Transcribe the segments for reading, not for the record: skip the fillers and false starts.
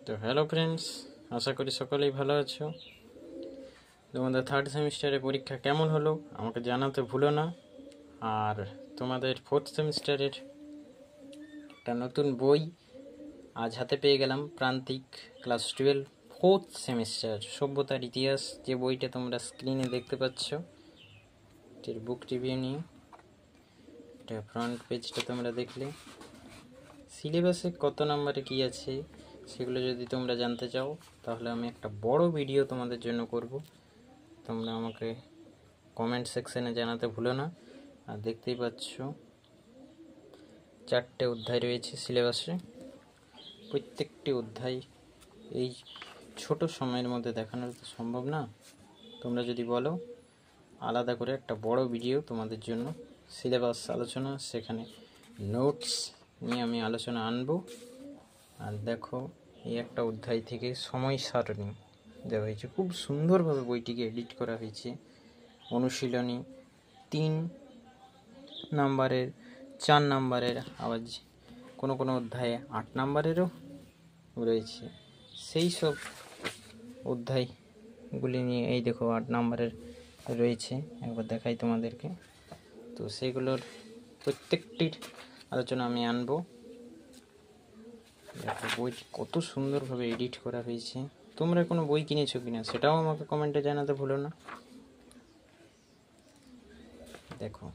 তো hello friends, আশা করি সকলেই ভালো আছো। তোমাদের থার্ড সেমিস্টারের পরীক্ষা কেমন হলো আমাকে জানাতে ভুলো না। আর তোমাদের ফোর্থ সেমিস্টারের একটা নতুন বই আজ হাতে পেয়ে গেলাম, প্রান্তিক ক্লাস 12 ফোর্থ সেমিস্টার সভ্যতার ইতিহাস, যে বইটা তোমরা স্ক্রিনে দেখতে পাচ্ছ। এর বুক রিভিউ নিয়ে এটা ফ্রন্ট পেজটা তোমরা দেখলে, সিলেবাসে কত নম্বরে কী আছে সেগুলো যদি তোমরা জানতে চাও তাহলে আমি একটা বড় ভিডিও তোমাদের জন্য করব। তোমরা আমাকে কমেন্ট সেকশনে জানাতে ভুলো না। আর দেখতেই পাচ্ছ 4টে অধ্যায় রয়েছে সিলেবাসে। প্রত্যেকটি অধ্যায় এই ছোট সময়ের মধ্যে দেখানোর তো সম্ভব না। তোমরা যদি বলো আলাদা করে একটা বড় ভিডিও তোমাদের জন্য সিলেবাস আলোচনা, সেখানে নোটস নিয়ে আমি আলোচনা আনবো। আর দেখো, এই একটা অধ্যায় থেকে সময় সারণী দেওয়া হয়েছে, খুব সুন্দরভাবে বইটিকে এডিট করা হয়েছে। অনুশীলনী 3 নাম্বারের, 4 নাম্বারের, আবার কোনো কোনো অধ্যায়ে 8 নাম্বারেরও রয়েছে। সেই সব অধ্যায়গুলি নিয়ে এই দেখো 8 নাম্বারের রয়েছে, একবার দেখাই তোমাদেরকে। তো সেগুলোর প্রত্যেকটির আলোচনা আমি আনবো। দেখো বইটি কত সুন্দরভাবে এডিট করা হয়েছে। তোমরা কোনো বই কিনেছো কিনা সেটাও আমাকে কমেন্টে জানাতে ভুলো না। দেখো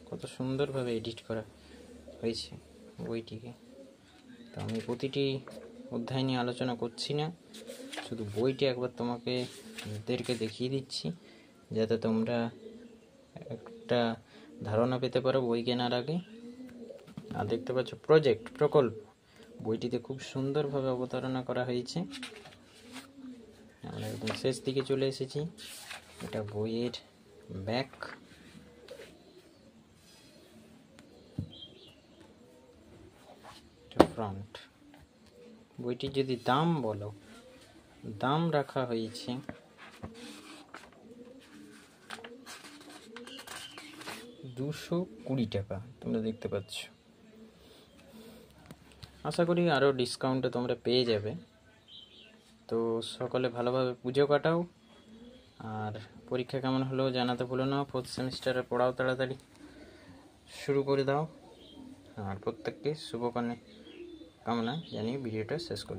কত সুন্দরভাবে এডিট করা হয়েছে বইটিকে। তো আমি প্রতিটি অধ্যায় নিয়ে আলোচনা করছি না, শুধু বইটি একবার তোমাদেরকে দেখিয়ে দিচ্ছি যাতে তোমরা একটা ধারণা পেতে পারো বই কেনার আগে। আর দেখতে পাচ্ছ প্রকল্প, বইটিতে খুব সুন্দরভাবে অবতারণা করা হয়েছে। আমরা একদম শেষ দিকে চলে এসেছি। এটা বইয়ের ব্যাক। ফ্রন্ট। বইটির যদি দাম বলো, দাম রাখা হয়েছে 220 টাকা, তোমরা দেখতে পাচ্ছ। আশা করি আরও ডিসকাউন্টে তোমরা পেয়ে যাবে। তো সকলে ভালোভাবে পুজো কাটাও। আর পরীক্ষা কেমন হলো জানাতে ভুলো না। ফোর্থ সেমিস্টারে পড়াও তাড়াতাড়ি শুরু করে দাও। আর প্রত্যেককে শুভকামনা জানিয়ে ভিডিওটা শেষ করি।